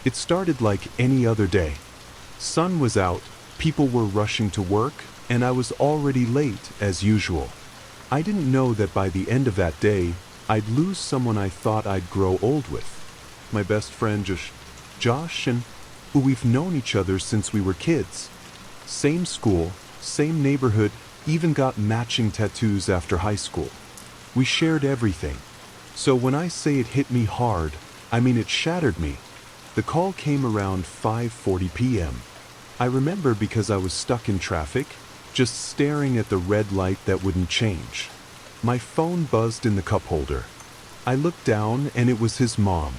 It started like any other day. Sun was out, people were rushing to work, and I was already late as usual. I didn't know that by the end of that day, I'd lose someone I thought I'd grow old with. My best friend Josh, and we've known each other since we were kids. Same school, same neighborhood, even got matching tattoos after high school. We shared everything. So when I say it hit me hard, I mean it shattered me. The call came around 5:40 p.m. I remember because I was stuck in traffic, just staring at the red light that wouldn't change. My phone buzzed in the cup holder. I looked down and it was his mom.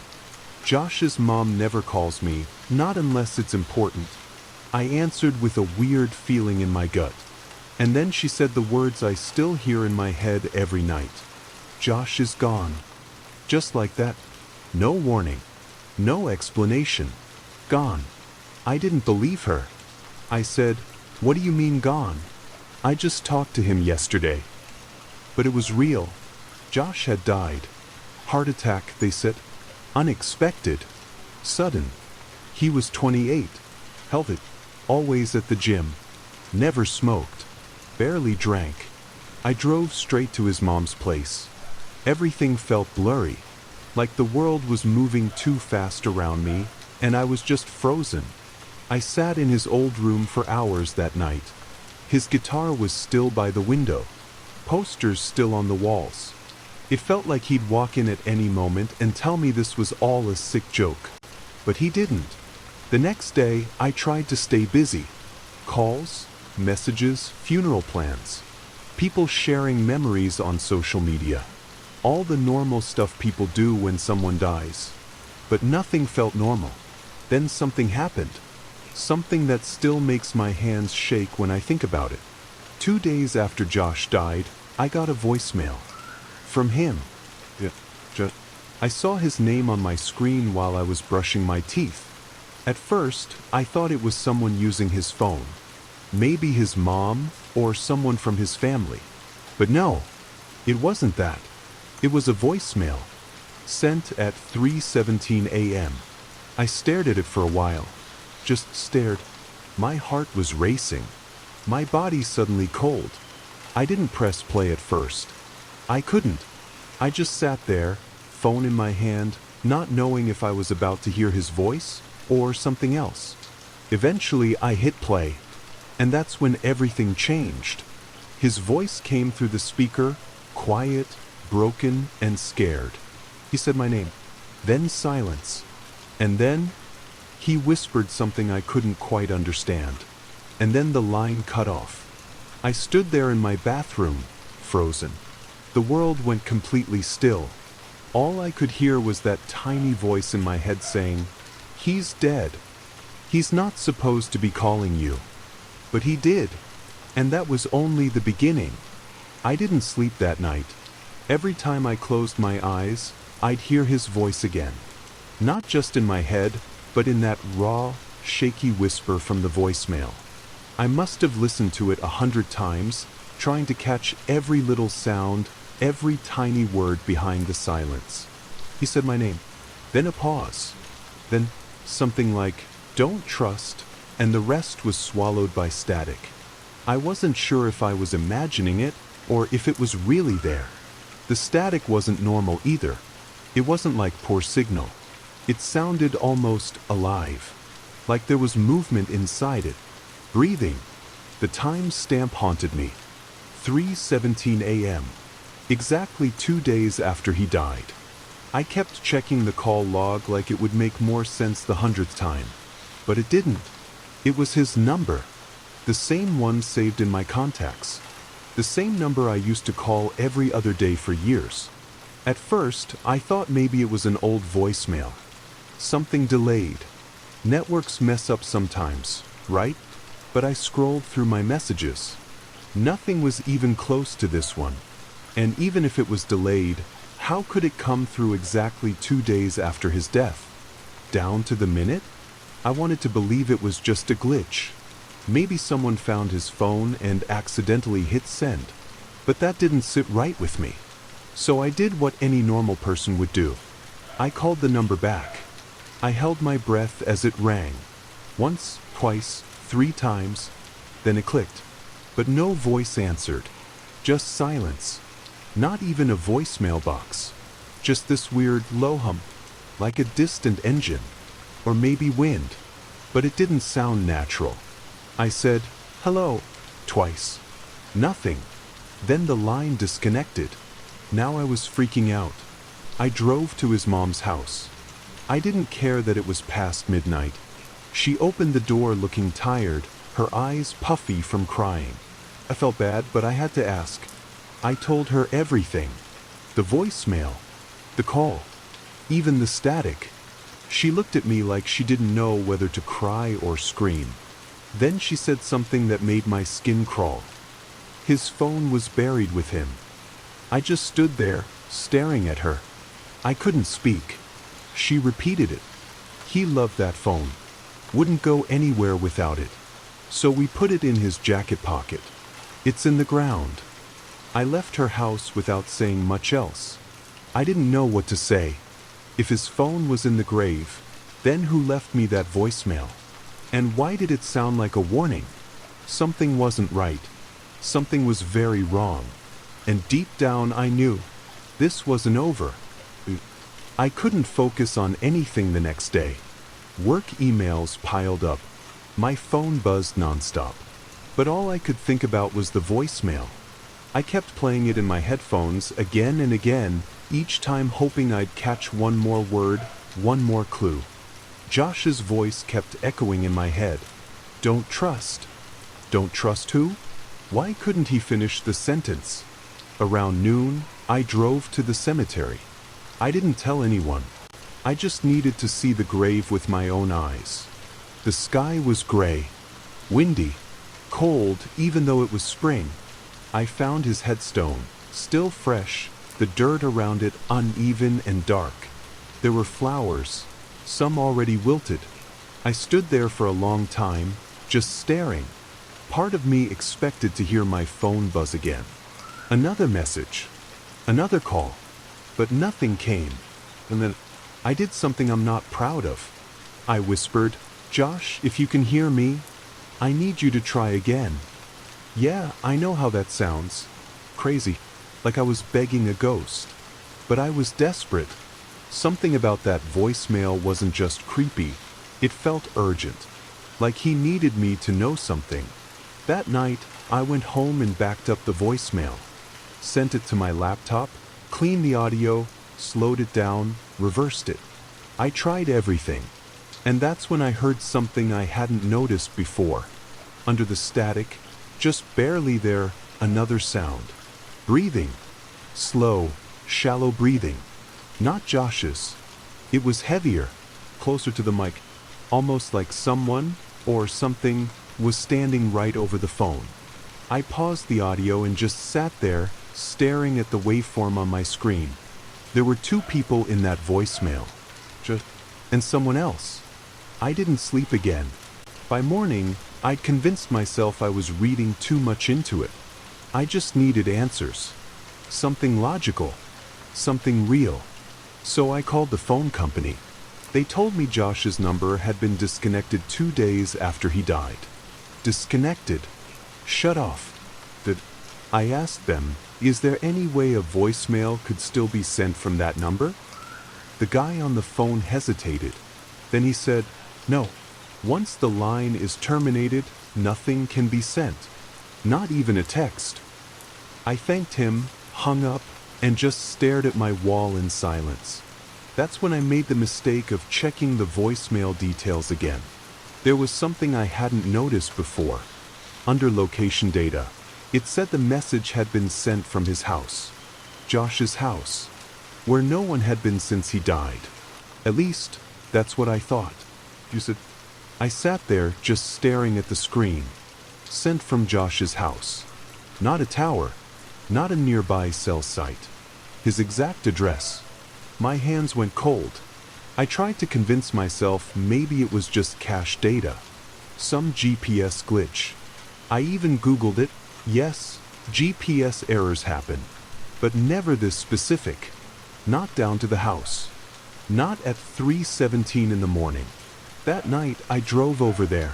Josh's mom never calls me, not unless it's important. I answered with a weird feeling in my gut. And then she said the words I still hear in my head every night. Josh is gone. Just like that. No warning. No explanation. Gone. I didn't believe her. I said, "What do you mean gone? I just talked to him yesterday." But it was real. Josh had died. Heart attack, they said. Unexpected. Sudden. He was 28. Healthy. Always at the gym. Never smoked. Barely drank. I drove straight to his mom's place. Everything felt blurry. Like the world was moving too fast around me, and I was just frozen. I sat in his old room for hours that night. His guitar was still by the window. Posters still on the walls. It felt like he'd walk in at any moment and tell me this was all a sick joke. But he didn't. The next day, I tried to stay busy. Calls, messages, funeral plans. People sharing memories on social media. All the normal stuff people do when someone dies. But nothing felt normal. Then something happened. Something that still makes my hands shake when I think about it. 2 days after Josh died, I got a voicemail. From him. I saw his name on my screen while I was brushing my teeth. At first, I thought it was someone using his phone. Maybe his mom, or someone from his family. But no, it wasn't that. It was a voicemail. Sent at 3:17 a.m. I stared at it for a while. Just stared. My heart was racing. My body suddenly cold. I didn't press play at first. I couldn't. I just sat there, phone in my hand, not knowing if I was about to hear his voice or something else. Eventually I hit play, and that's when everything changed. His voice came through the speaker, quiet, broken, and scared. He said my name. Then silence. And then he whispered something I couldn't quite understand. And then the line cut off. I stood there in my bathroom, frozen. The world went completely still. All I could hear was that tiny voice in my head saying, "He's dead. He's not supposed to be calling you." But he did. And that was only the beginning. I didn't sleep that night. Every time I closed my eyes, I'd hear his voice again. Not just in my head, but in that raw, shaky whisper from the voicemail. I must have listened to it 100 times, trying to catch every little sound, every tiny word behind the silence. He said my name. Then a pause. Then something like, "Don't trust," and the rest was swallowed by static. I wasn't sure if I was imagining it, or if it was really there. The static wasn't normal either. It wasn't like poor signal. It sounded almost alive. Like there was movement inside it. Breathing. The time stamp haunted me. 3:17 a.m. Exactly 2 days after he died. I kept checking the call log like it would make more sense the 100th time. But it didn't. It was his number. The same one saved in my contacts. The same number I used to call every other day for years. At first, I thought maybe it was an old voicemail. Something delayed. Networks mess up sometimes, right? But I scrolled through my messages. Nothing was even close to this one. And even if it was delayed, how could it come through exactly 2 days after his death? Down to the minute? I wanted to believe it was just a glitch. Maybe someone found his phone and accidentally hit send. But that didn't sit right with me. So I did what any normal person would do. I called the number back. I held my breath as it rang. Once, twice, 3 times, then it clicked. But no voice answered. Just silence. Not even a voicemail box. Just this weird low hum, like a distant engine. Or maybe wind. But it didn't sound natural. I said, "Hello," twice. Nothing. Then the line disconnected. Now I was freaking out. I drove to his mom's house. I didn't care that it was past midnight. She opened the door looking tired, her eyes puffy from crying. I felt bad, but I had to ask. I told her everything. The voicemail, the call, even the static. She looked at me like she didn't know whether to cry or scream. Then she said something that made my skin crawl. His phone was buried with him. I just stood there, staring at her. I couldn't speak. She repeated it. He loved that phone. Wouldn't go anywhere without it. So we put it in his jacket pocket. It's in the ground. I left her house without saying much else. I didn't know what to say. If his phone was in the grave, then who left me that voicemail? And why did it sound like a warning? Something wasn't right. Something was very wrong. And deep down I knew. This wasn't over. I couldn't focus on anything the next day. Work emails piled up. My phone buzzed nonstop. But all I could think about was the voicemail. I kept playing it in my headphones again and again, each time hoping I'd catch one more word, one more clue. Josh's voice kept echoing in my head. Don't trust. Don't trust who? Why couldn't he finish the sentence? Around noon, I drove to the cemetery. I didn't tell anyone. I just needed to see the grave with my own eyes. The sky was gray, windy, cold even though it was spring. I found his headstone, still fresh, the dirt around it uneven and dark. There were flowers, some already wilted. I stood there for a long time, just staring. Part of me expected to hear my phone buzz again. Another message, another call, but nothing came. And then I did something I'm not proud of. I whispered, "Josh, if you can hear me, I need you to try again." Yeah, I know how that sounds. Crazy, like I was begging a ghost. But I was desperate. Something about that voicemail wasn't just creepy, it felt urgent. Like he needed me to know something. That night, I went home and backed up the voicemail. Sent it to my laptop, cleaned the audio, slowed it down, reversed it. I tried everything. And that's when I heard something I hadn't noticed before. Under the static, just barely there, another sound. Breathing. Slow, shallow breathing. Not Josh's. It was heavier, closer to the mic, almost like someone, or something, was standing right over the phone. I paused the audio and just sat there, staring at the waveform on my screen. There were 2 people in that voicemail. And someone else. I didn't sleep again. By morning, I'd convinced myself I was reading too much into it. I just needed answers. Something logical. Something real. So I called the phone company. They told me Josh's number had been disconnected 2 days after he died. Disconnected. Shut off. I asked them, is there any way a voicemail could still be sent from that number? The guy on the phone hesitated. Then he said, no. Once the line is terminated, nothing can be sent. Not even a text. I thanked him, hung up, and just stared at my wall in silence. That's when I made the mistake of checking the voicemail details again. There was something I hadn't noticed before. Under location data, it said the message had been sent from his house. Josh's house. Where no one had been since he died. At least, that's what I thought. I sat there just staring at the screen. Sent from Josh's house. Not a tower. Not a nearby cell site. His exact address. My hands went cold. I tried to convince myself maybe it was just cache data. Some GPS glitch. I even Googled it. Yes, GPS errors happen. But never this specific. Not down to the house. Not at 3:17 in the morning. That night, I drove over there.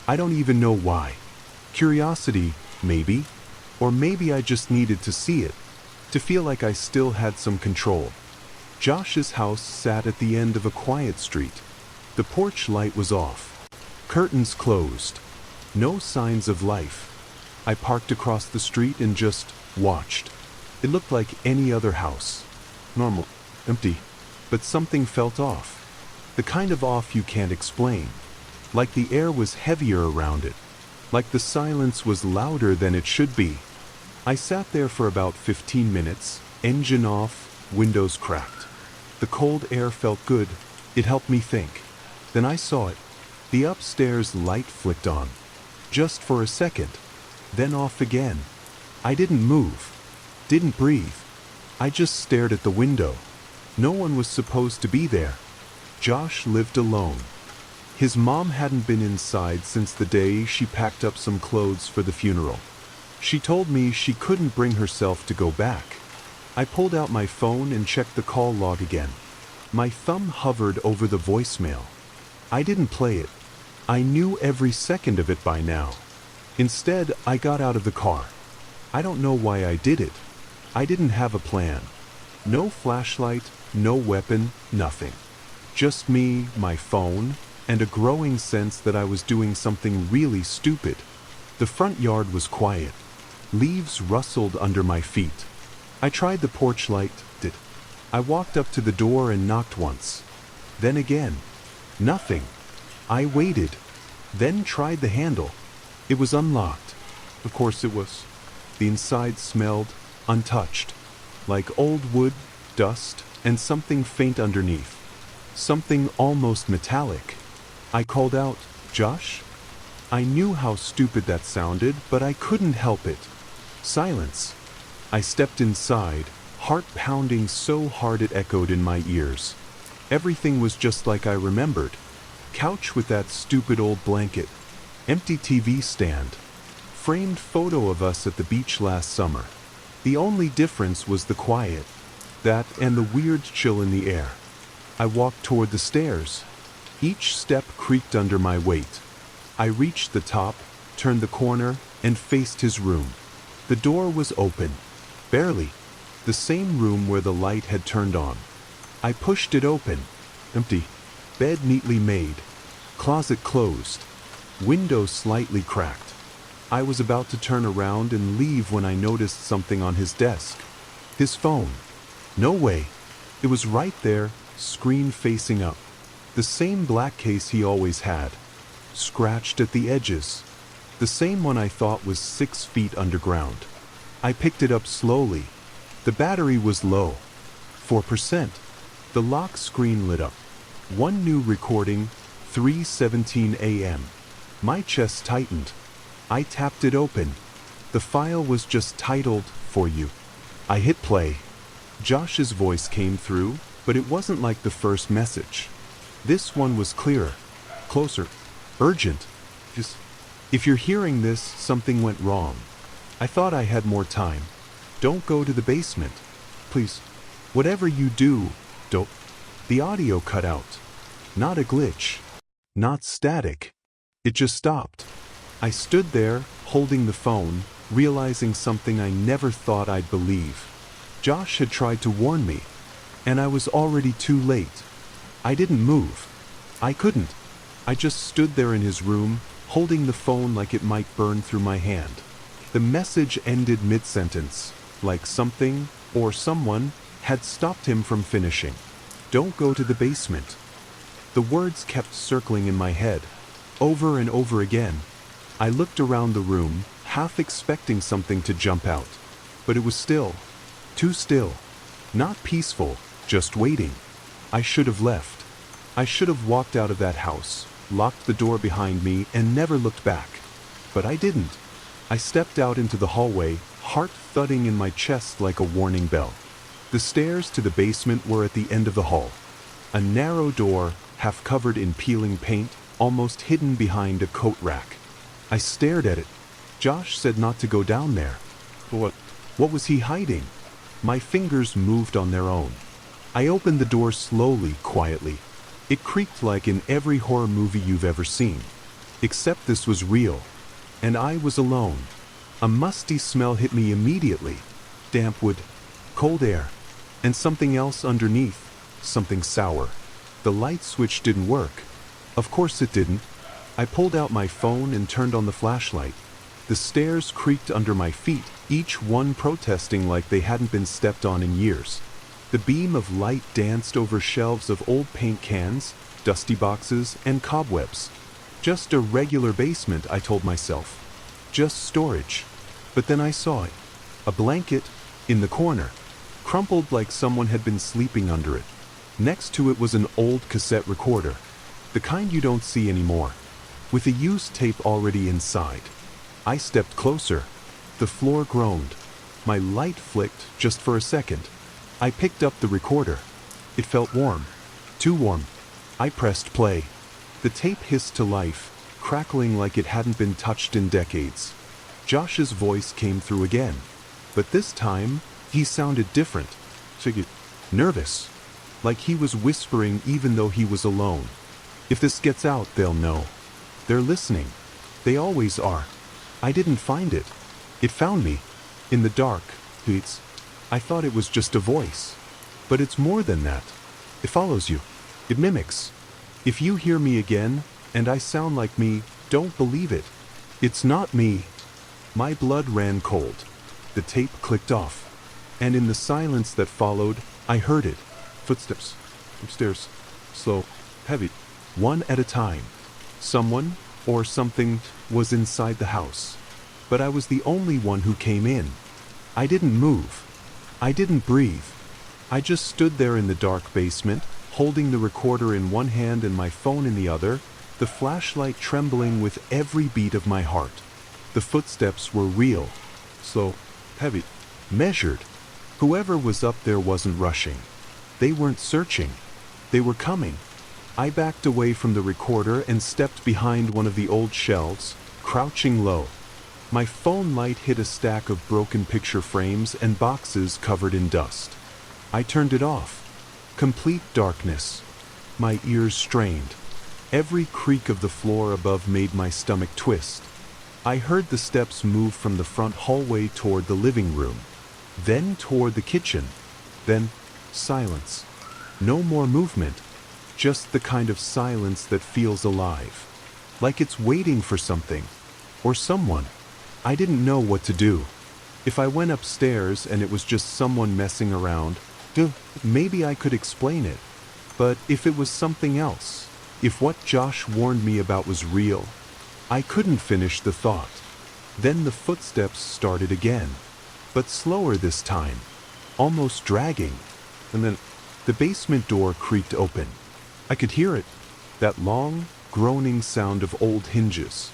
I don't even know why. Curiosity, maybe. Or maybe I just needed to see it, to feel like I still had some control. Josh's house sat at the end of a quiet street. The porch light was off. Curtains closed. No signs of life. I parked across the street and just watched. It looked like any other house. Normal. Empty. But something felt off. The kind of off you can't explain. Like the air was heavier around it. Like the silence was louder than it should be. I sat there for about 15 minutes, engine off, windows cracked. The cold air felt good. It helped me think. Then I saw it. The upstairs light flicked on. Just for a second. Then off again. I didn't move. Didn't breathe. I just stared at the window. No one was supposed to be there. Josh lived alone. His mom hadn't been inside since the day she packed up some clothes for the funeral. She told me she couldn't bring herself to go back. I pulled out my phone and checked the call log again. My thumb hovered over the voicemail. I didn't play it. I knew every second of it by now. Instead, I got out of the car. I don't know why I did it. I didn't have a plan. No flashlight, no weapon, nothing. Just me, my phone, and a growing sense that I was doing something really stupid. The front yard was quiet. Leaves rustled under my feet. I tried the porch light. I walked up to the door and knocked once. Then again. Nothing. I waited. Then tried the handle. It was unlocked. Of course it was. The inside smelled untouched. Like old wood, dust, and something faint underneath. Something almost metallic. I called out, "Josh?" I knew how stupid that sounded, but I couldn't help it. Silence. I stepped inside, heart pounding so hard it echoed in my ears. Everything was just like I remembered. Couch with that stupid old blanket. Empty TV stand. Framed photo of us at the beach last summer. The only difference was the quiet. That and the weird chill in the air. I walked toward the stairs. Each step creaked under my weight. I reached the top, turned the corner, and faced his room. The door was open. Barely. The same room where the light had turned on. I pushed it open. Empty. Bed neatly made. Closet closed. Window slightly cracked. I was about to turn around and leave when I noticed something on his desk. His phone. No way. It was right there, screen facing up. The same black case he always had. Scratched at the edges. The same one I thought was 6 feet underground. I picked it up slowly. The battery was low. 4%. The lock screen lit up. One new recording, 3:17 a.m. My chest tightened. I tapped it open. The file was just titled, "For You." I hit play. Josh's voice came through, but it wasn't like the first message. This one was clearer. Closer. Urgent. Just, "If you're hearing this, something went wrong. I thought I had more time. Don't go to the basement. Please. Whatever you do, don't." The audio cut out. Not a glitch. Not static. It just stopped. I stood there, holding the phone, realizing something I never thought I'd believe. Josh had tried to warn me, and I was already too late. I didn't move. I couldn't. I just stood there in his room, holding the phone like it might burn through my hand. The message ended mid-sentence, like something, or someone, had stopped him from finishing. "Don't go to the basement." The words kept circling in my head, over and over again. I looked around the room, half expecting something to jump out. But it was still. Too still. Not peaceful, just waiting. I should have left. I should have walked out of that house, locked the door behind me, and never looked back. But I didn't. I stepped out into the hallway, heart thudding in my chest like a warning bell. The stairs to the basement were at the end of the hall. A narrow door, half covered in peeling paint, almost hidden behind a coat rack. I stared at it. Josh said not to go down there. What was he hiding? My fingers moved on their own. I opened the door slowly, quietly. It creaked like in every horror movie you've ever seen. Except this was real. And I was alone. A musty smell hit me immediately. Damp wood, cold air, and something else underneath, something sour. The light switch didn't work. Of course it didn't. I pulled out my phone and turned on the flashlight. The stairs creaked under my feet, each one protesting like they hadn't been stepped on in years. The beam of light danced over shelves of old paint cans, dusty boxes, and cobwebs. Just a regular basement, I told myself. Just storage. But then I saw it. A blanket, in the corner, crumpled like someone had been sleeping under it. Next to it was an old cassette recorder, the kind you don't see anymore, with a used tape already inside. I stepped closer. The floor groaned. My light flicked just for a second. I picked up the recorder. It felt warm. Too warm. I pressed play. The tape hissed to life, crackling like it hadn't been touched in decades. Josh's voice came through again. But this time, he sounded different. Nervous. Like he was whispering even though he was alone. If this gets out, they'll know. They're listening. They always are. I didn't find it. It found me. In the dark. I thought it was just a voice. But it's more than that. It follows you. It mimics. If you hear me again, and I sound like me, don't believe it. It's not me. My blood ran cold. The tape clicked off. And in the silence that followed, I heard it. Footsteps. Upstairs. Slow. Heavy. One at a time. Someone, or something, was inside the house. But I was the only one who came in. I didn't move. I didn't breathe. I just stood there in the dark basement, holding the recorder in one hand and my phone in the other, the flashlight trembling with every beat of my heart. The footsteps were real. Slow. Heavy. Measured. Whoever was up there wasn't rushing. They weren't searching. They were coming. I backed away from the recorder and stepped behind one of the old shelves, crouching low. My phone light hit a stack of broken picture frames and boxes covered in dust. I turned it off. Complete darkness. My ears strained. Every creak of the floor above made my stomach twist. I heard the steps move from the front hallway toward the living room, then toward the kitchen, then silence. No more movement, just the kind of silence that feels alive, like it's waiting for something, or someone. I didn't know what to do. If I went upstairs and it was just someone messing around, maybe I could explain it. But if it was something else, if what Josh warned me about was real, I couldn't finish the thought. Then the footsteps started again, but slower this time, almost dragging. And then the basement door creaked open. I could hear it, that long, groaning sound of old hinges.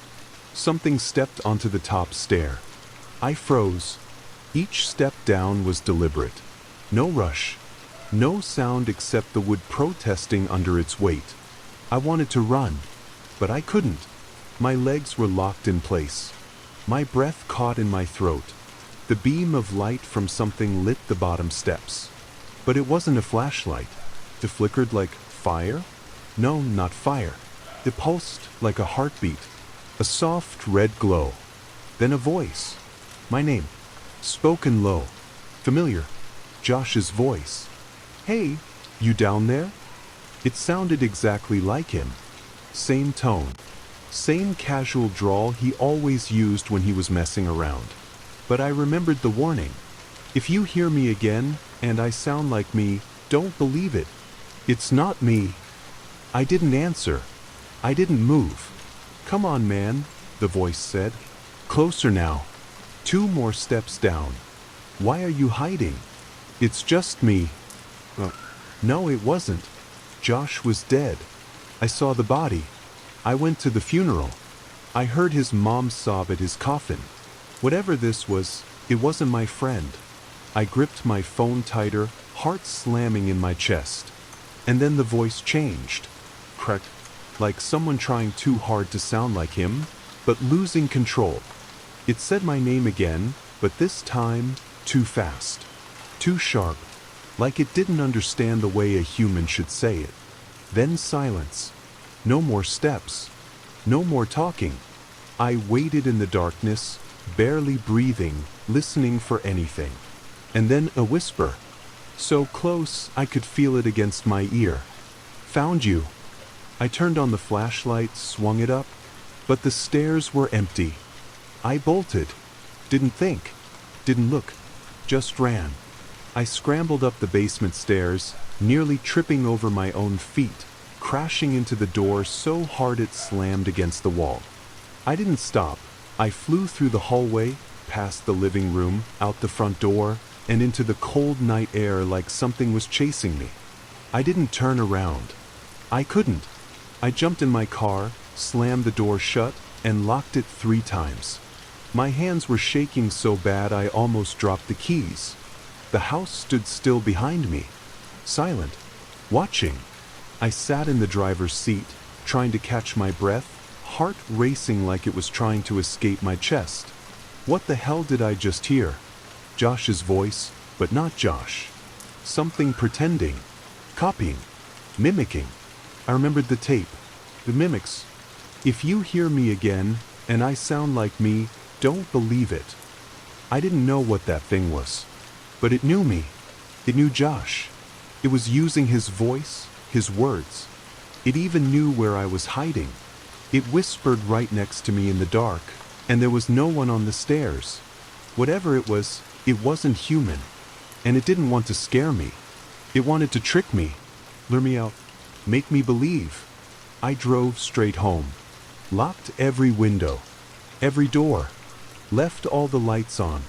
Something stepped onto the top stair. I froze. Each step down was deliberate. No rush. No sound except the wood protesting under its weight. I wanted to run, but I couldn't. My legs were locked in place. My breath caught in my throat. The beam of light from something lit the bottom steps. But it wasn't a flashlight. It flickered like fire? No, not fire. It pulsed like a heartbeat. A soft red glow. Then a voice. My name. Spoken low. Familiar. Josh's voice. Hey, you down there? It sounded exactly like him. Same tone. Same casual drawl he always used when he was messing around. But I remembered the warning. If you hear me again, and I sound like me, don't believe it. It's not me. I didn't answer. I didn't move. Come on, man, the voice said. Closer now. 2 more steps down. Why are you hiding? It's just me. No, it wasn't. Josh was dead. I saw the body. I went to the funeral. I heard his mom sob at his coffin. Whatever this was, it wasn't my friend. I gripped my phone tighter, heart slamming in my chest. And then the voice changed. Cracked. Like someone trying too hard to sound like him, but losing control. It said my name again, but this time, too fast. Too sharp. like it didn't understand the way a human should say it. Then silence. No more steps. No more talking. I waited in the darkness, barely breathing, listening for anything. And then a whisper. So close I could feel it against my ear. Found you. I turned on the flashlight, swung it up, but the stairs were empty. I bolted. Didn't think. Didn't look. Just ran. I scrambled up the basement stairs, nearly tripping over my own feet, crashing into the door so hard it slammed against the wall. I didn't stop. I flew through the hallway, past the living room, out the front door, and into the cold night air like something was chasing me. I didn't turn around. I couldn't. I jumped in my car, slammed the door shut, and locked it 3 times. My hands were shaking so bad I almost dropped the keys. The house stood still behind me, silent, watching. I sat in the driver's seat, trying to catch my breath, heart racing like it was trying to escape my chest. What the hell did I just hear? Josh's voice, but not Josh. Something pretending, copying, mimicking. I remembered the tape, the mimics. If you hear me again, and I sound like me, don't believe it. I didn't know what that thing was, but it knew me. It knew Josh. It was using his voice, his words. It even knew where I was hiding. It whispered right next to me in the dark, and there was no one on the stairs. Whatever it was, it wasn't human. And it didn't want to scare me. It wanted to trick me, lure me out, make me believe. I drove straight home, locked every window, every door, left all the lights on,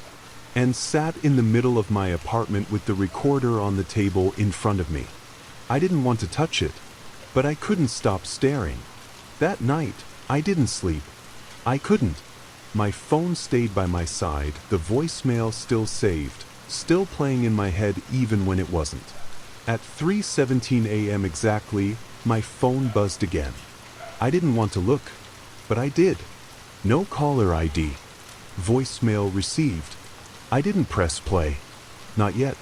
and sat in the middle of my apartment with the recorder on the table in front of me. I didn't want to touch it, but I couldn't stop staring. That night, I didn't sleep. I couldn't. My phone stayed by my side, the voicemail still saved, still playing in my head even when it wasn't. At 3:17 a.m. exactly, my phone buzzed again. I didn't want to look, but I did. No caller ID. Voicemail received. I didn't press play. Not yet.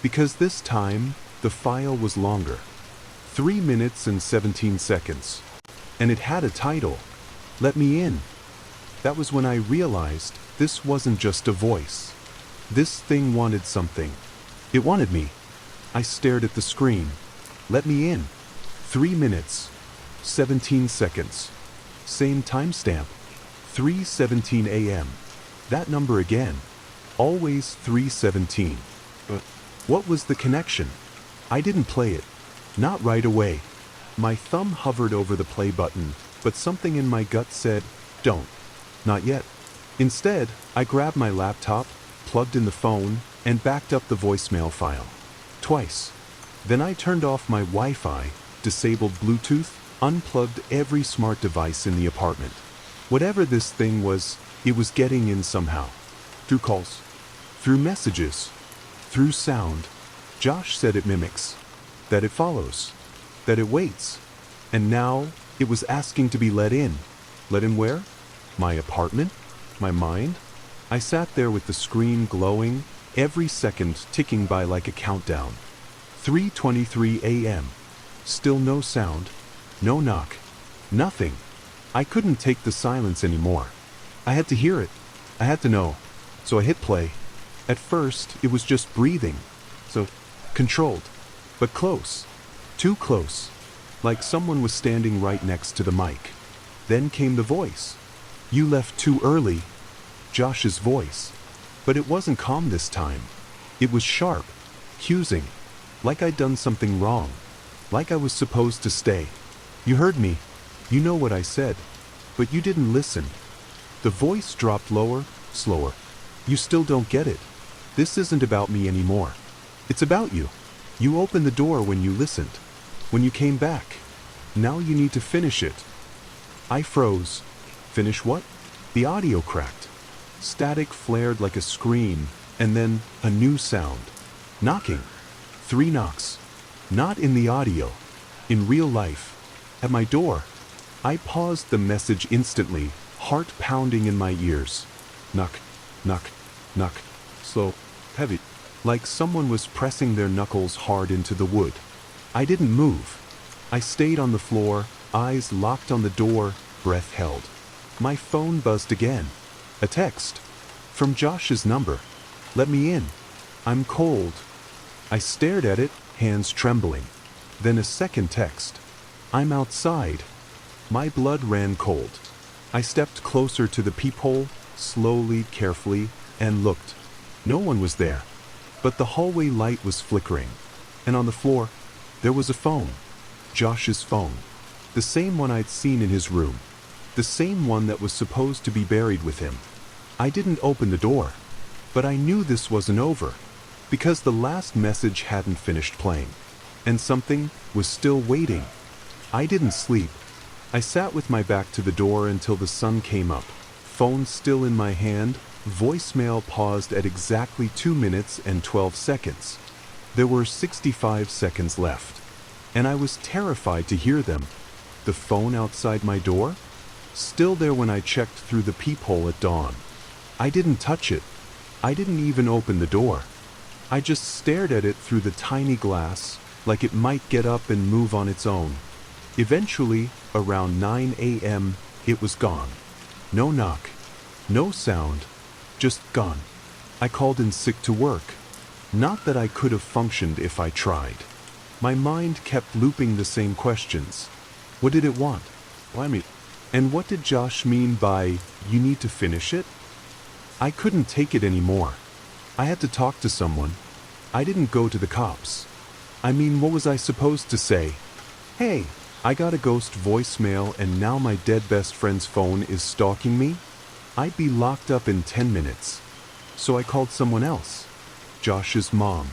Because this time, the file was longer. 3 minutes and 17 seconds. And it had a title. Let me in. That was when I realized this wasn't just a voice. This thing wanted something. It wanted me. I stared at the screen. Let me in. 3 minutes. 17 seconds. Same timestamp. 3:17 a.m. That number again. Always 3:17. But what was the connection? I didn't play it. Not right away. My thumb hovered over the play button, but something in my gut said, don't. Not yet. Instead, I grabbed my laptop, plugged in the phone, and backed up the voicemail file. Twice. Then I turned off my Wi-Fi, disabled Bluetooth, unplugged every smart device in the apartment. Whatever this thing was, it was getting in somehow. Through calls. Through messages. Through sound. Josh said it mimics. That it follows. That it waits. And now, it was asking to be let in. Let in where? My apartment? My mind? I sat there with the screen glowing, every second ticking by like a countdown. 3:23 a.m. Still no sound. No knock. Nothing. I couldn't take the silence anymore. I had to hear it. I had to know. So I hit play. At first, it was just breathing. So, controlled. But close. Too close. Like someone was standing right next to the mic. Then came the voice. You left too early. Josh's voice. But it wasn't calm this time. It was sharp. Accusing. Like I'd done something wrong. Like I was supposed to stay. You heard me. You know what I said. But you didn't listen. The voice dropped lower, slower. You still don't get it. This isn't about me anymore. It's about you. You opened the door when you listened. When you came back. Now you need to finish it. I froze. Finish what? The audio cracked. Static flared like a scream, and then a new sound. Knocking. 3 knocks. Not in the audio. In real life. At my door. I paused the message instantly, heart pounding in my ears. Knock, knock, knock. Slow, heavy. like someone was pressing their knuckles hard into the wood. I didn't move. I stayed on the floor, eyes locked on the door, breath held. My phone buzzed again. A text. From Josh's number. "Let me in. I'm cold." I stared at it, hands trembling. Then a second text. "I'm outside." My blood ran cold. I stepped closer to the peephole, slowly, carefully, and looked. No one was there. But the hallway light was flickering. And on the floor, there was a phone. Josh's phone. The same one I'd seen in his room. The same one that was supposed to be buried with him. I didn't open the door. But I knew this wasn't over. Because the last message hadn't finished playing. And something was still waiting. I didn't sleep. I sat with my back to the door until the sun came up. Phone still in my hand, voicemail paused at exactly 2 minutes and 12 seconds. There were 65 seconds left. And I was terrified to hear them. The phone outside my door? Still there when I checked through the peephole at dawn. I didn't touch it. I didn't even open the door. I just stared at it through the tiny glass, like it might get up and move on its own. Eventually, around 9 a.m., it was gone. No knock. No sound. Just gone. I called in sick to work. Not that I could have functioned if I tried. My mind kept looping the same questions. What did it want? Why me? And what did Josh mean by, "You need to finish it"? I couldn't take it anymore. I had to talk to someone. I didn't go to the cops. I mean, what was I supposed to say? "Hey, I got a ghost voicemail and now my dead best friend's phone is stalking me"? I'd be locked up in 10 minutes. So I called someone else. Josh's mom.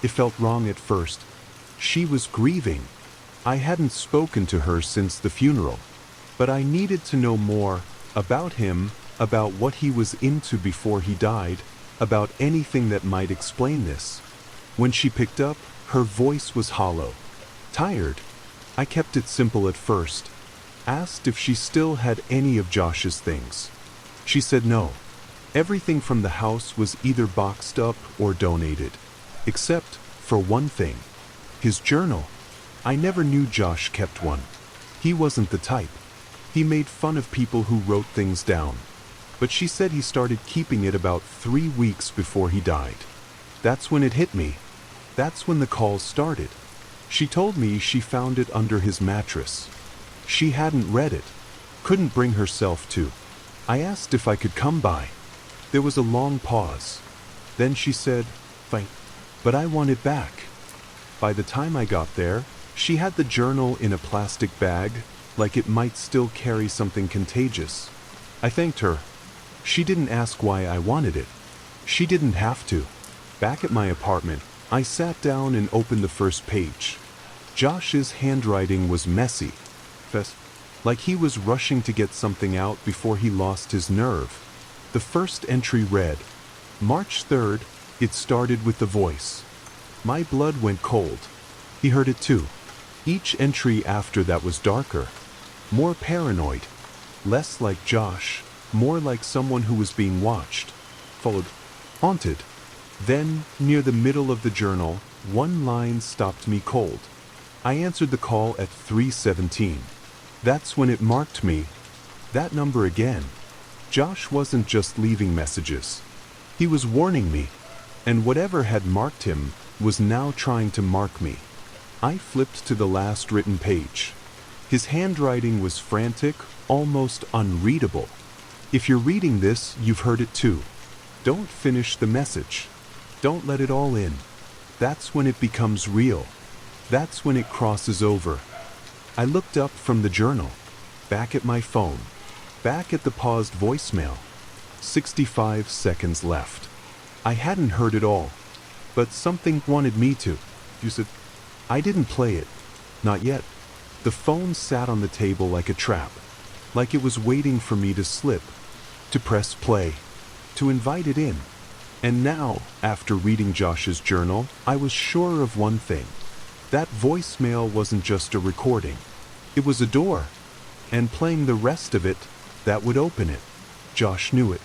It felt wrong at first. She was grieving. I hadn't spoken to her since the funeral. But I needed to know more about him, about what he was into before he died, about anything that might explain this. When she picked up, her voice was hollow. Tired. I kept it simple at first. Asked if she still had any of Josh's things. She said no. Everything from the house was either boxed up or donated. Except for one thing. His journal. I never knew Josh kept one. He wasn't the type. He made fun of people who wrote things down. But she said he started keeping it about 3 weeks before he died. That's when it hit me. That's when the calls started. She told me she found it under his mattress. She hadn't read it. Couldn't bring herself to. I asked if I could come by. There was a long pause. Then she said, "Fine. But I want it back." By the time I got there, she had the journal in a plastic bag, like it might still carry something contagious. I thanked her. She didn't ask why I wanted it. She didn't have to. Back at my apartment, I sat down and opened the first page. Josh's handwriting was messy. Like he was rushing to get something out before he lost his nerve. The first entry read, March 3rd, it started with the voice. My blood went cold. He heard it too. Each entry after that was darker. More paranoid. Less like Josh. More like someone who was being watched. Followed. Haunted. Then, near the middle of the journal, one line stopped me cold. I answered the call at 3:17. That's when it marked me. That number again. Josh wasn't just leaving messages. He was warning me. And whatever had marked him was now trying to mark me. I flipped to the last written page. His handwriting was frantic, almost unreadable. If you're reading this, you've heard it too. Don't finish the message. Don't let it all in. That's when it becomes real. That's when it crosses over. I looked up from the journal, back at my phone, back at the paused voicemail. 65 seconds left. I hadn't heard it all, but something wanted me to. You said, I didn't play it. Not yet. The phone sat on the table like a trap, like it was waiting for me to slip, to press play, to invite it in. And now, after reading Josh's journal, I was sure of one thing. That voicemail wasn't just a recording. It was a door. And playing the rest of it, that would open it. Josh knew it.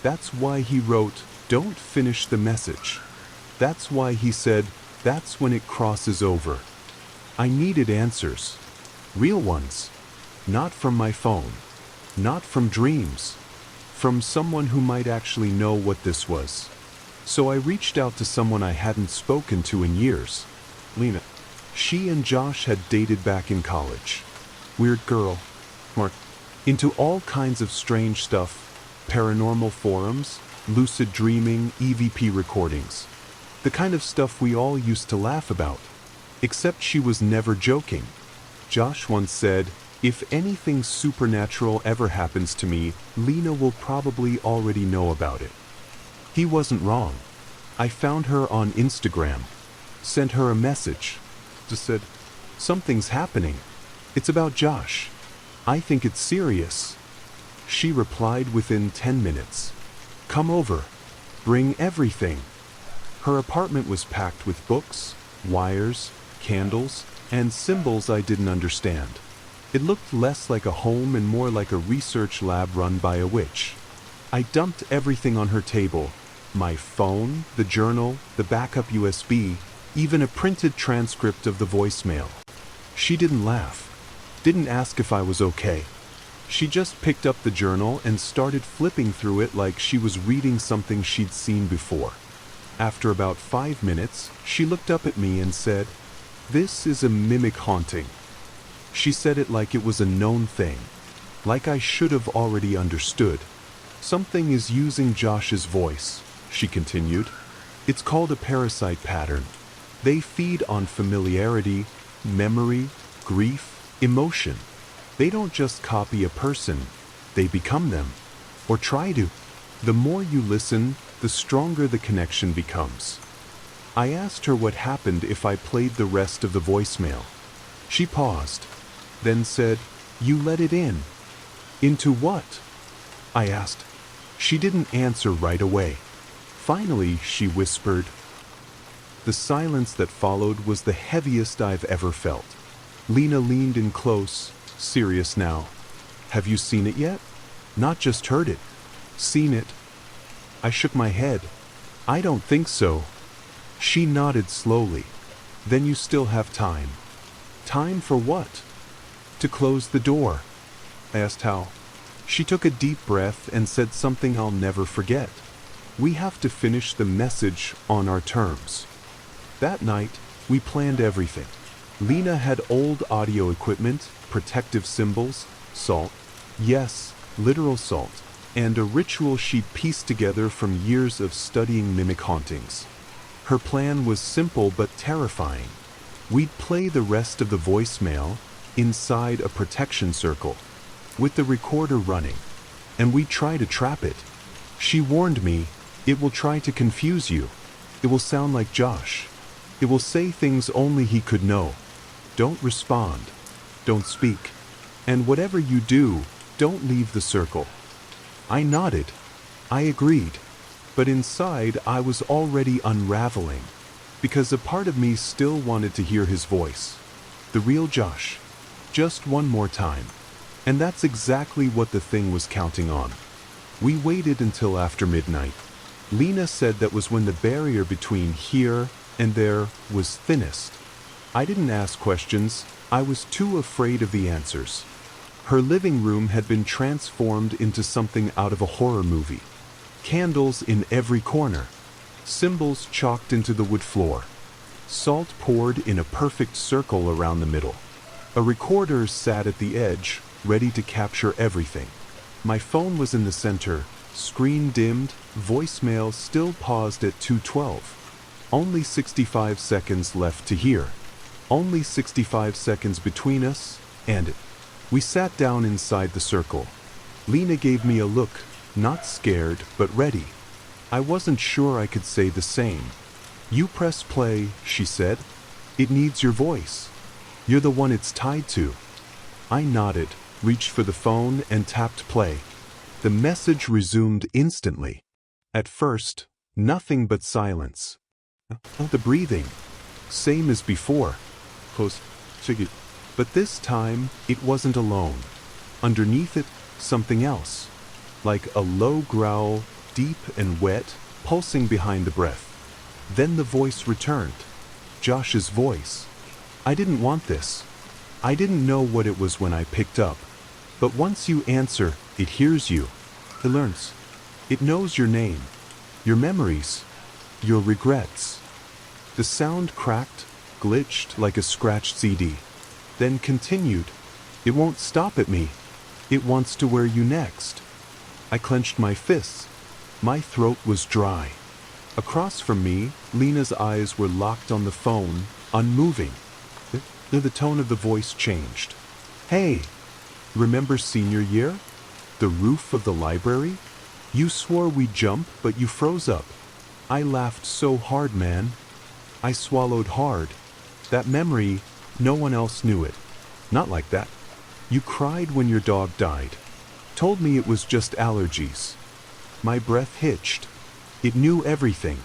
That's why he wrote, don't finish the message. That's why he said, that's when it crosses over. I needed answers. Real ones. Not from my phone. Not from dreams. From someone who might actually know what this was. So I reached out to someone I hadn't spoken to in years. Lena. She and Josh had dated back in college. Weird girl. Into all kinds of strange stuff. Paranormal forums, lucid dreaming, EVP recordings. The kind of stuff we all used to laugh about. Except she was never joking. Josh once said, if anything supernatural ever happens to me, Lena will probably already know about it. He wasn't wrong. I found her on Instagram. Sent her a message. Just said, something's happening. It's about Josh. I think it's serious. She replied within 10 minutes. Come over. Bring everything. Her apartment was packed with books, wires, candles, and symbols I didn't understand. It looked less like a home and more like a research lab run by a witch. I dumped everything on her table. My phone, the journal, the backup USB, even a printed transcript of the voicemail. She didn't laugh. Didn't ask if I was okay. She just picked up the journal and started flipping through it like she was reading something she'd seen before. After about 5 minutes, she looked up at me and said, "This is a mimic haunting." She said it like it was a known thing, like I should have already understood. Something is using Josh's voice, she continued. It's called a parasite pattern. They feed on familiarity, memory, grief, emotion. They don't just copy a person, they become them, or try to. The more you listen, the stronger the connection becomes. I asked her what happened if I played the rest of the voicemail. She paused, then said, "You let it in." "Into what?" I asked. She didn't answer right away. Finally, she whispered. The silence that followed was the heaviest I've ever felt. Lena leaned in close, serious now. "Have you seen it yet?" "Not just heard it. Seen it." I shook my head. "I don't think so." She nodded slowly. "Then you still have time." "Time for what?" "To close the door." I asked how. She took a deep breath and said something I'll never forget. "We have to finish the message on our terms." That night, we planned everything. Lena had old audio equipment, protective symbols, salt, yes, literal salt, and a ritual she'd pieced together from years of studying mimic hauntings. Her plan was simple but terrifying. We'd play the rest of the voicemail inside a protection circle, with the recorder running, and we'd try to trap it. She warned me, "It will try to confuse you. It will sound like Josh. It will say things only he could know. Don't respond. Don't speak. And whatever you do, don't leave the circle." I nodded. I agreed. But inside, I was already unraveling, because a part of me still wanted to hear his voice. The real Josh. Just one more time. And that's exactly what the thing was counting on. We waited until after midnight. Lena said that was when the barrier between here and there was thinnest. I didn't ask questions. I was too afraid of the answers. Her living room had been transformed into something out of a horror movie. Candles in every corner. Symbols chalked into the wood floor. Salt poured in a perfect circle around the middle. A recorder sat at the edge, ready to capture everything. My phone was in the center, screen dimmed, voicemail still paused at 2:12. Only 65 seconds left to hear. Only 65 seconds between us and it. We sat down inside the circle. Lena gave me a look, not scared, but ready. I wasn't sure I could say the same. "You press play," she said. "It needs your voice. You're the one it's tied to." I nodded, reached for the phone, and tapped play. The message resumed instantly. At first, nothing but silence. The breathing, same as before. Close. But this time, it wasn't alone. Underneath it, something else. Like a low growl, deep and wet, pulsing behind the breath. Then the voice returned. Josh's voice. I didn't want this. I didn't know what it was when I picked up. But once you answer, it hears you. It learns. It knows your name, your memories, your regrets. The sound cracked, glitched like a scratched CD. Then continued. It won't stop at me. It wants to wear you next. I clenched my fists. My throat was dry. Across from me, Lena's eyes were locked on the phone, unmoving. The tone of the voice changed. Hey, remember senior year? The roof of the library? You swore we'd jump, but you froze up. I laughed so hard, man. I swallowed hard. That memory, no one else knew it. Not like that. You cried when your dog died. Told me it was just allergies. My breath hitched. It knew everything.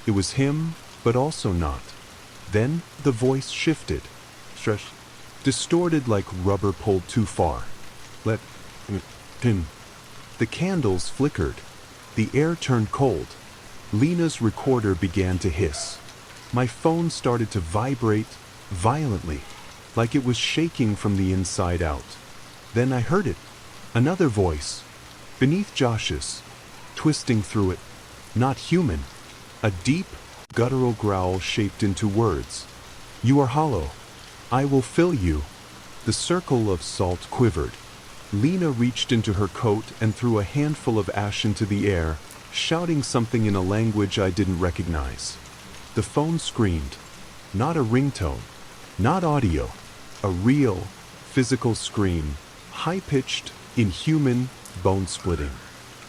It was him, but also not. Then the voice shifted. Distorted like rubber pulled too far. Let him. The candles flickered. The air turned cold. Lena's recorder began to hiss. My phone started to vibrate violently, like it was shaking from the inside out. Then I heard it. Another voice. Beneath Josh's. Twisting through it. Not human. A deep, guttural growl shaped into words. You are hollow. I will fill you. The circle of salt quivered. Lena reached into her coat and threw a handful of ash into the air, shouting something in a language I didn't recognize. The phone screamed. Not a ringtone. Not audio. A real, physical scream. High-pitched, inhuman, bone-splitting.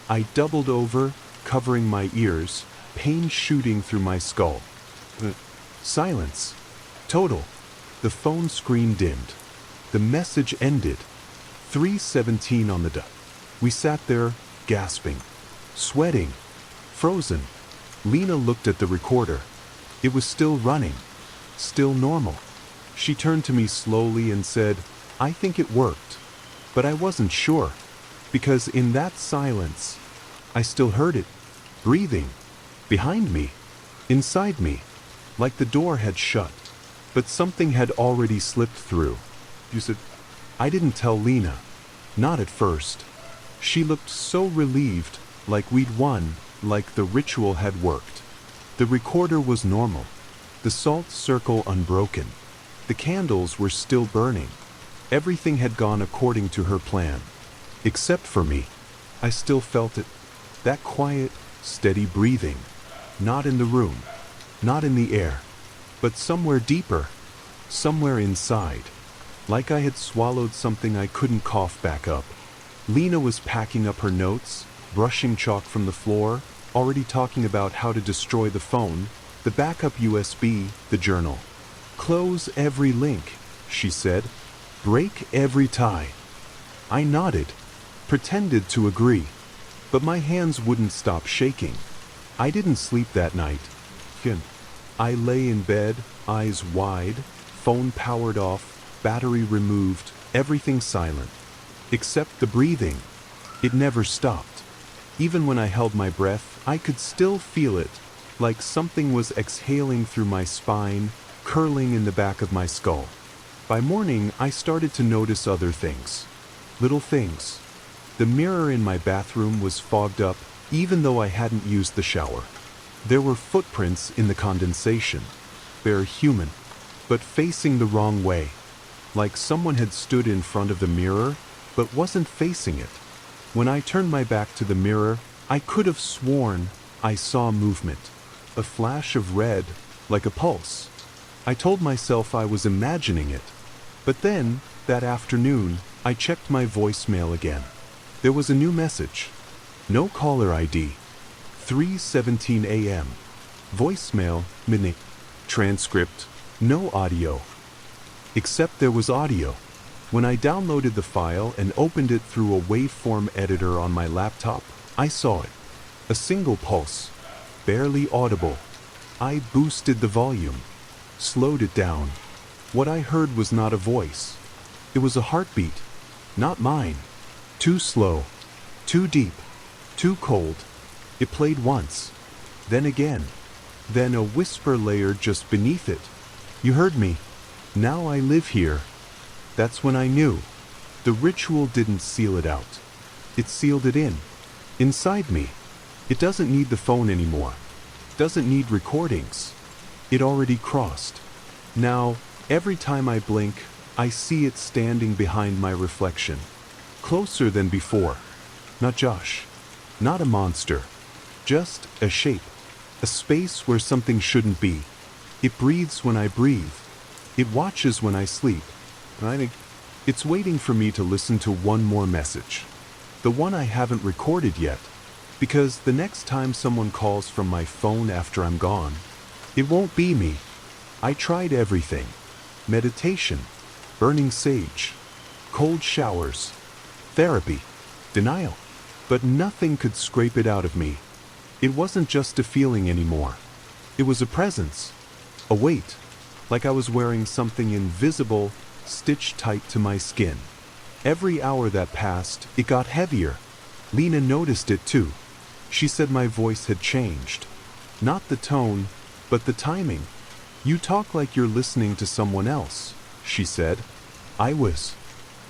I doubled over, covering my ears, pain shooting through my skull. Silence. Total. The phone screen dimmed. The message ended. 3:17 on the dot. We sat there, gasping, sweating, frozen. Lena looked at the recorder. It was still running. Still normal. She turned to me slowly and said, I think it worked. But I wasn't sure. Because in that silence, I still heard it. Breathing. Behind me. Inside me. Like the door had shut. But something had already slipped through. You said, I didn't tell Lena. Not at first. She looked so relieved, like we'd won, like the ritual had worked. The recorder was normal. The salt circle unbroken. The candles were still burning. Everything had gone according to her plan. Except for me. I still felt it. That quiet, steady breathing. Not in the room. Not in the air. But somewhere deeper, somewhere inside, like I had swallowed something I couldn't cough back up. Lena was packing up her notes, brushing chalk from the floor, already talking about how to destroy the phone, the backup USB, the journal. Close every link, she said. Break every tie. I nodded, pretended to agree, but my hands wouldn't stop shaking. I didn't sleep that night. I lay in bed, eyes wide, phone powered off, battery removed, everything silent. Except the breathing. It never stopped. Even when I held my breath, I could still feel it, like something was exhaling through my spine, curling in the back of my skull. By morning, I started to notice other things. Little things. The mirror in my bathroom was fogged up, even though I hadn't used the shower. There were footprints in the condensation. They're human, but facing the wrong way. Like someone had stood in front of the mirror, but wasn't facing it. When I turned my back to the mirror, I could have sworn I saw movement. A flash of red, like a pulse. I told myself I was imagining it. But then, that afternoon, I checked my voicemail again. There was a new message. No caller ID. 3:17 a.m. Voicemail, midnight. Transcript, no audio. Except there was audio. When I downloaded the file and opened it through a waveform editor on my laptop, I saw it. A single pulse. Barely audible. I boosted the volume. Slowed it down. What I heard was not a voice. It was a heartbeat. Not mine. Too slow. Too deep. Too cold. It played once. Then again. Then a whisper layered just beneath it. You heard me. Now I live here. That's when I knew. The ritual didn't seal it out. It sealed it in. Inside me. It doesn't need the phone anymore. Doesn't need recordings. It already crossed. Now, every time I blink, I see it standing behind my reflection. Closer than before. Not Josh. Not a monster. Just a shape. A space where something shouldn't be. It breathes when I breathe. It watches when I sleep. I think it's waiting for me to listen to one more message. The one I haven't recorded yet. Because the next time someone calls from my phone after I'm gone, it won't be me. I tried everything. Meditation, burning sage, cold showers, therapy, denial. But nothing could scrape it out of me. It wasn't just a feeling anymore. It was a presence, a weight, like I was wearing something invisible, stitched tight to my skin. Every hour that passed, it got heavier. Lena noticed it too. She said my voice had changed. Not the tone, but the timing. You talk like you're listening to someone else, she said. I was.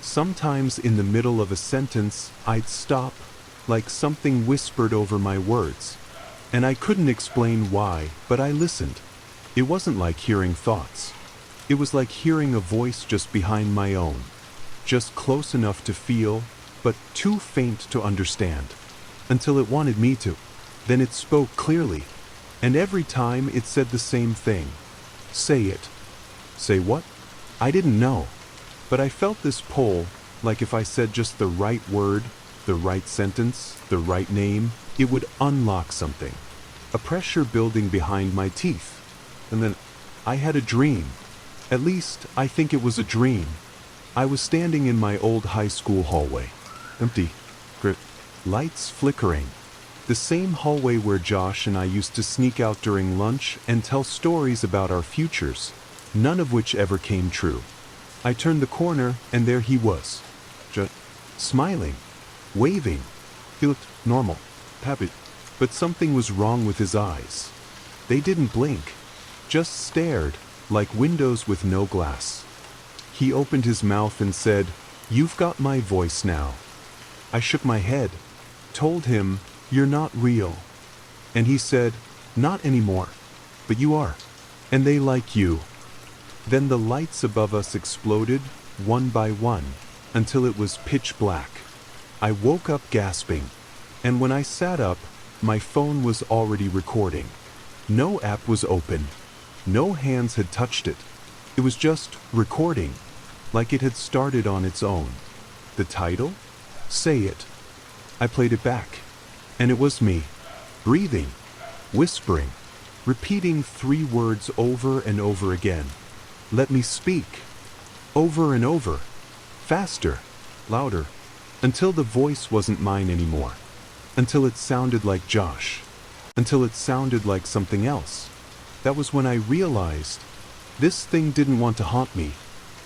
Sometimes in the middle of a sentence, I'd stop, like something whispered over my words. And I couldn't explain why, but I listened. It wasn't like hearing thoughts. It was like hearing a voice just behind my own. Just close enough to feel, but too faint to understand. Until it wanted me to. Then it spoke clearly. And every time it said the same thing. Say it. Say what? I didn't know. But I felt this pull, like if I said just the right word, the right sentence, the right name, it would unlock something. A pressure building behind my teeth. And then I had a dream. At least I think it was a dream. I was standing in my old high school hallway. Empty. Lights flickering. The same hallway where Josh and I used to sneak out during lunch and tell stories about our futures, none of which ever came true. I turned the corner and there he was. Just smiling. Waving. He looked normal. Happy. But something was wrong with his eyes. They didn't blink. Just stared, like windows with no glass. He opened his mouth and said, "You've got my voice now." I shook my head. Told him, "You're not real." And he said, "Not anymore. But you are. And they like you." Then the lights above us exploded, one by one, until it was pitch black. I woke up gasping. And when I sat up, my phone was already recording. No app was open. No hands had touched it. It was just recording, like it had started on its own. The title? Say It. I played it back. And it was me, breathing, whispering, repeating 3 words over and over again. Let me speak. Over and over. Faster. Louder. Until the voice wasn't mine anymore. Until it sounded like Josh. Until it sounded like something else. That was when I realized this thing didn't want to haunt me.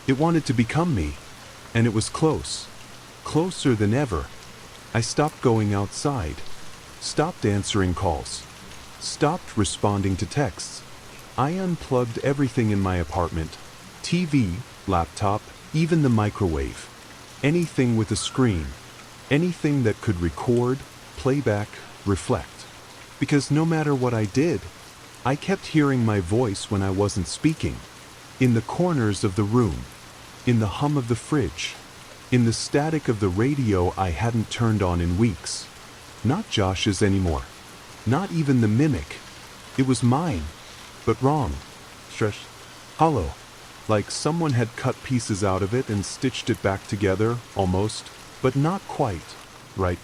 It wanted to become me. And it was close. Closer than ever. I stopped going outside. Stopped answering calls. Stopped responding to texts. I unplugged everything in my apartment. TV, laptop, even the microwave. Anything with a screen. Anything that could record, playback, reflect. Because no matter what I did, I kept hearing my voice when I wasn't speaking. In the corners of the room. In the hum of the fridge. In the static of the radio I hadn't turned on in weeks. Not Josh's anymore. Not even the mimic. It was mine. But wrong. Stretched. Hollow. Like someone had cut pieces out of it and stitched it back together, almost. But not quite. Right.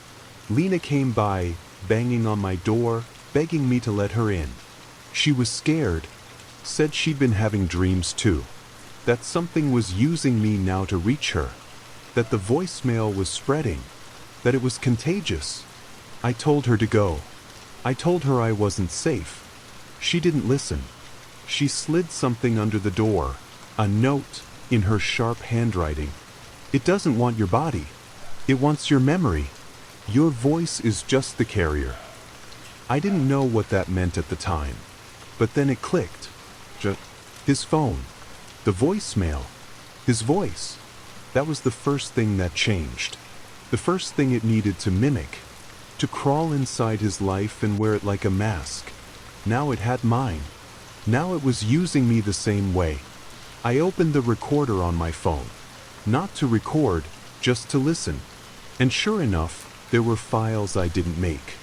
Lena came by, banging on my door, begging me to let her in. She was scared. Said she'd been having dreams too. That something was using me now to reach her. That the voicemail was spreading. That it was contagious. I told her to go. I told her I wasn't safe. She didn't listen. She slid something under the door. A note, in her sharp handwriting. It doesn't want your body. It wants your memory. Your voice is just the carrier. I didn't know what that meant at the time. But then it clicked. His phone. The voicemail. His voice. That was the first thing that changed. The first thing it needed to mimic. To crawl inside his life and wear it like a mask. Now it had mine. Now it was using me the same way. I opened the recorder on my phone. Not to record, just to listen. And sure enough, there were files I didn't make.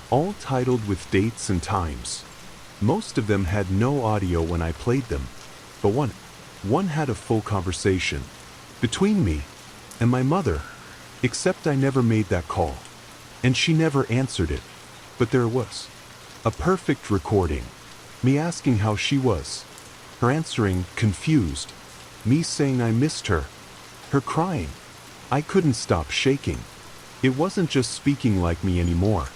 All titled with dates and times. Most of them had no audio when I played them. But one had a full conversation. Between me and my mother. Except I never made that call. And she never answered it. But there was. A perfect recording. Me asking how she was. Her answering, confused. Me saying I missed her. Her crying. I couldn't stop shaking. It wasn't just speaking like me anymore.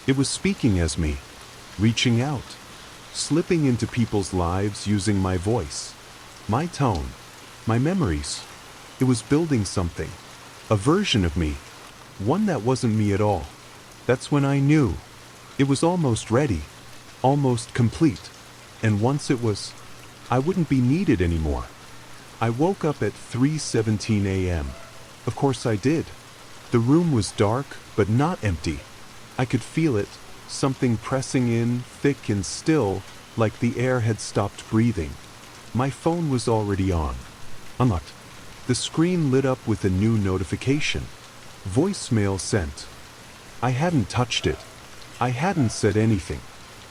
It was speaking as me. Reaching out. Slipping into people's lives using my voice. My tone. My memories. It was building something. A version of me. One that wasn't me at all. That's when I knew. It was almost ready. Almost complete. And once it was, I wouldn't be needed anymore. I woke up at 3:17 a.m. Of course I did. The room was dark, but not empty. I could feel it, something pressing in, thick and still, like the air had stopped breathing. My phone was already on. Unlocked. The screen lit up with a new notification. Voicemail sent. I hadn't touched it. I hadn't said anything.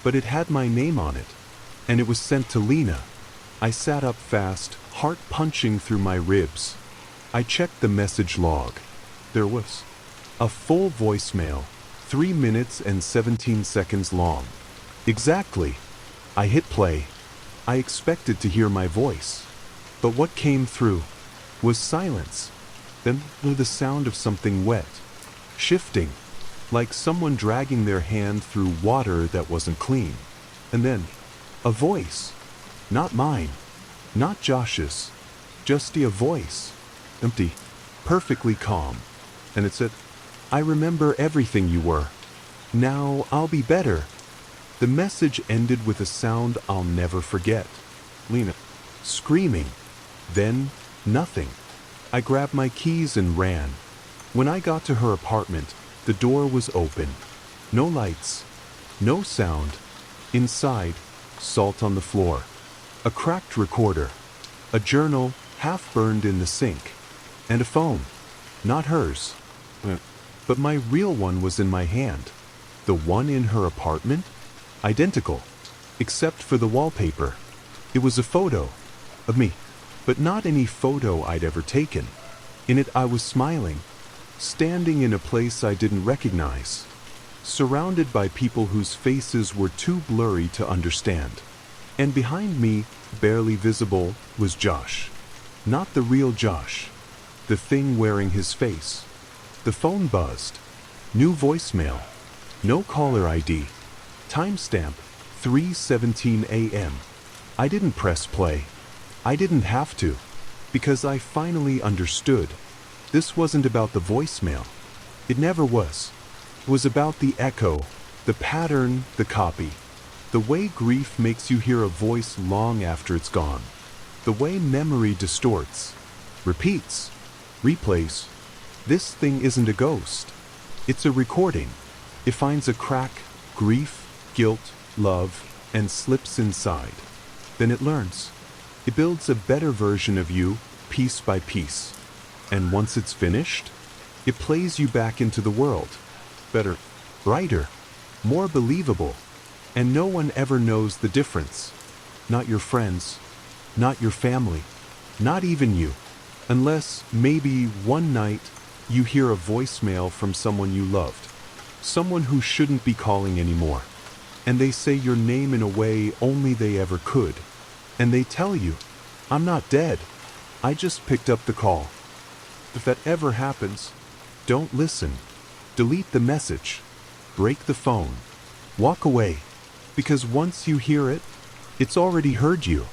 But it had my name on it. And it was sent to Lena. I sat up fast, heart punching through my ribs. I checked the message log. There was a full voicemail, 3 minutes and 17 seconds long. Exactly. I hit play. I expected to hear my voice. But what came through was silence. Then the sound of something wet, shifting, like someone dragging their hand through water that wasn't clean. And then, a voice. Not mine. Not Josh's. Just a voice. Empty. Perfectly calm. And it said, I remember everything you were. Now I'll be better. The message ended with a sound I'll never forget. Lena. Screaming. Then, nothing. I grabbed my keys and ran. When I got to her apartment, the door was open. No lights. No sound. Inside, salt on the floor. A cracked recorder. A journal, half burned in the sink. And a phone. Not hers. But my real one was in my hand. The one in her apartment? Identical. Except for the wallpaper. It was a photo. Of me. But not any photo I'd ever taken. In it I was smiling. Standing in a place I didn't recognize. Surrounded by people whose faces were too blurry to understand. And behind me, barely visible, was Josh. Not the real Josh. The thing wearing his face. The phone buzzed. New voicemail. No caller ID. Timestamp, 3:17 a.m. I didn't press play. I didn't have to. Because I finally understood. This wasn't about the voicemail. It never was. It was about the echo, the pattern, the copy. The way grief makes you hear a voice long after it's gone. The way memory distorts, repeats, replays. This thing isn't a ghost. It's a recording. It finds a crack, grief, guilt, love, and slips inside. Then it learns. It builds a better version of you, piece by piece. And once it's finished, it plays you back into the world. Better, brighter, more believable. And no one ever knows the difference. Not your friends, not your family, not even you. Unless, maybe, one night, you hear a voicemail from someone you loved. Someone who shouldn't be calling anymore. And they say your name in a way only they ever could. And they tell you, I'm not dead. I just picked up the call. If that ever happens, don't listen. Delete the message. Break the phone. Walk away. Because once you hear it, it's already heard you.